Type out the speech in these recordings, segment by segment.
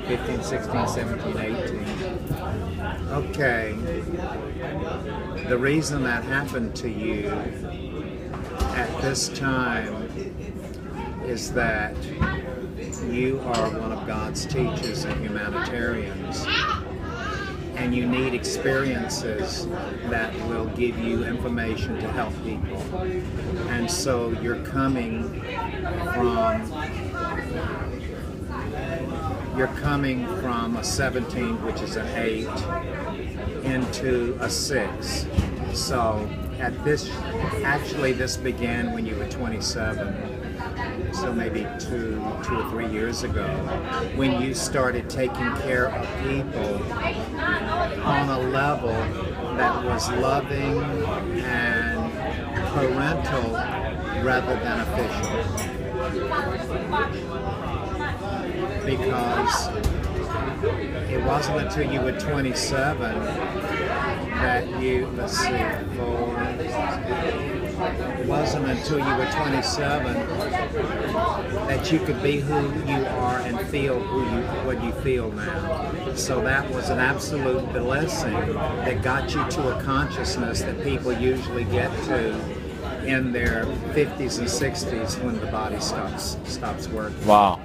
15, 16, 17, 18. Okay. The reason that happened to you at this time is that you are one of God's teachers and humanitarians, and you need experiences that will give you information to help people. And so you're coming from a 17, which is an 8, into a 6. So this began when you were 27. So maybe two or 3 years ago, when you started taking care of people on a level that was loving and parental rather than official. Because it wasn't until you were 27 that you, it wasn't until you were 27 that you could be who you are and feel what you feel now. So that was an absolute blessing that got you to a consciousness that people usually get to in their 50s and 60s when the body stops working. Wow.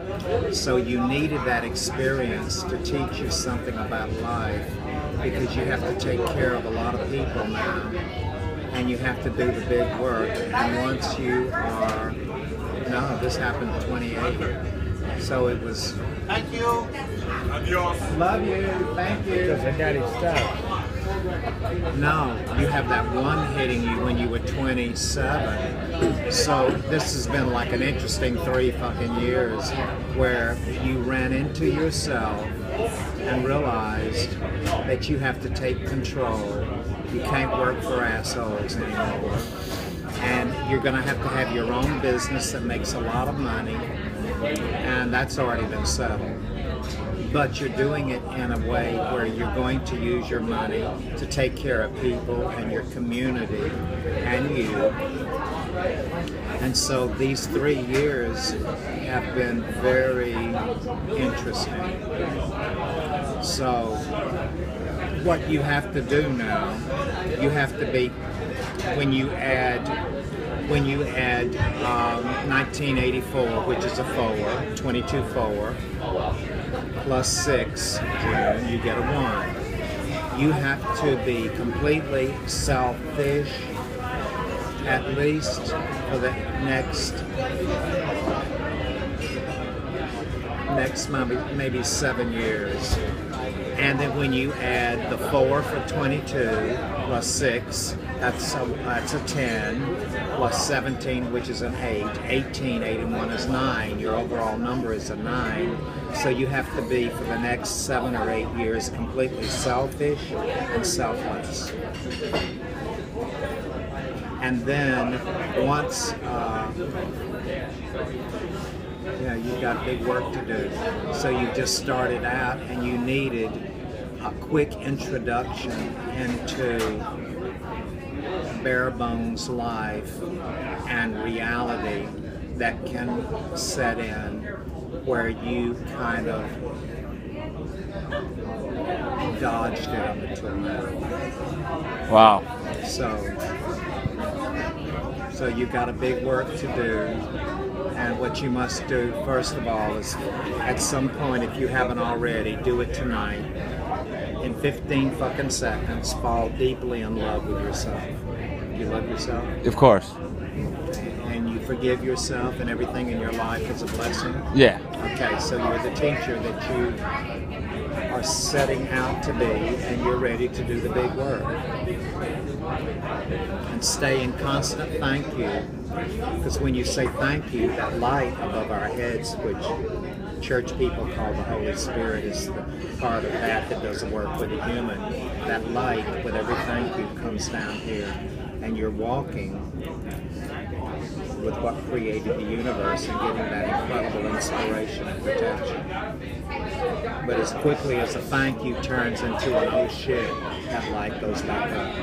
So you needed that experience to teach you something about life, because you have to take care of a lot of people now, and you have to do the big work. And once you are, no, this happened at 28. So it was, Thank you. Adios. love you, thank you. Because I got his stuff. No, you have that one hitting you when you were 27. So this has been like an interesting 3 fucking years where you ran into yourself and realized that you have to take control. You can't work for assholes anymore. And you're gonna have your own business that makes a lot of money, and that's already been settled. But you're doing it in a way where you're going to use your money to take care of people and your community and you. And so these 3 years have been very interesting. So what you have to do now, you have to be, when you add 1984, which is a 4, 22-4, plus 6, you get a 1. You have to be completely selfish, at least for the next maybe 7 years. And then when you add the 4 for 22 plus 6, that's a 10, plus 17, which is an 8. 18, 8 and 1 is 9. Your overall number is a 9. So you have to be, for the next 7 or 8 years, completely selfish and selfless. And then once, you've got big work to do. So you just started out and you needed a quick introduction into bare bones life and reality that can set in, where you kind of dodged it up until now. Wow. So you've got a big work to do, and what you must do first of all is, at some point, if you haven't already, do it tonight. In 15 fucking seconds, fall deeply in love with yourself. You love yourself? Of course. And you forgive yourself, and everything in your life is a blessing? Yeah. Okay, so you're the teacher that you are setting out to be, and you're ready to do the big work. And stay in constant thank you, because when you say thank you, that light above our heads, which church people call the Holy Spirit, is the part of that does the work with the human. That light with every thank you comes down here, and you're walking with what created the universe and giving that incredible inspiration and protection. But as quickly as a thank you turns into an oh shit, that light goes back up.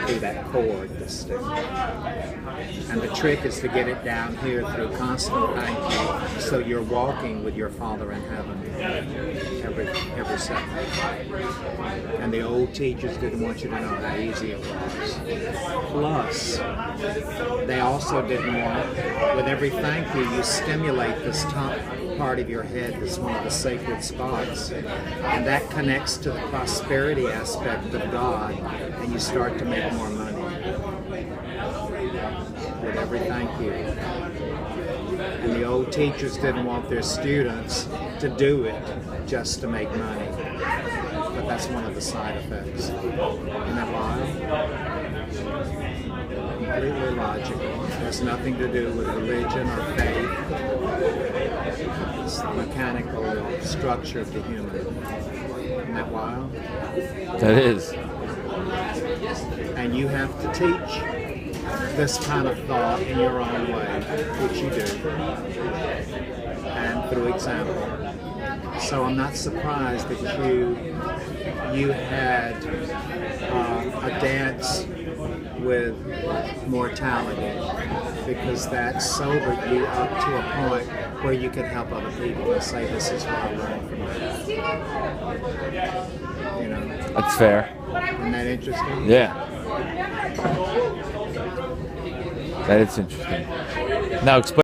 through that cord, this stick. And the trick is to get it down here through constant thank you, so you're walking with your Father in heaven every second. And the old teachers didn't want you to know how easy it was. Plus, they also didn't want, with every thank you, you stimulate this top part of your head, that's one of the sacred spots, and that connects to the prosperity aspect of God, and you start to make more money with every thank you. And the old teachers didn't want their students to do it just to make money, but that's one of the side effects. Isn't that wild? Completely logical. It has nothing to do with religion or faith. It's the mechanical structure of the human. Isn't that wild? That is. And you have to teach this kind of thought in your own way, which you do, and through example. So I'm not surprised that you had a dance with mortality, because that sobered you up to a point where you could help other people and say, this is what I learned from that. You know? That's fair. Isn't that interesting? Yeah. That is interesting. Now explain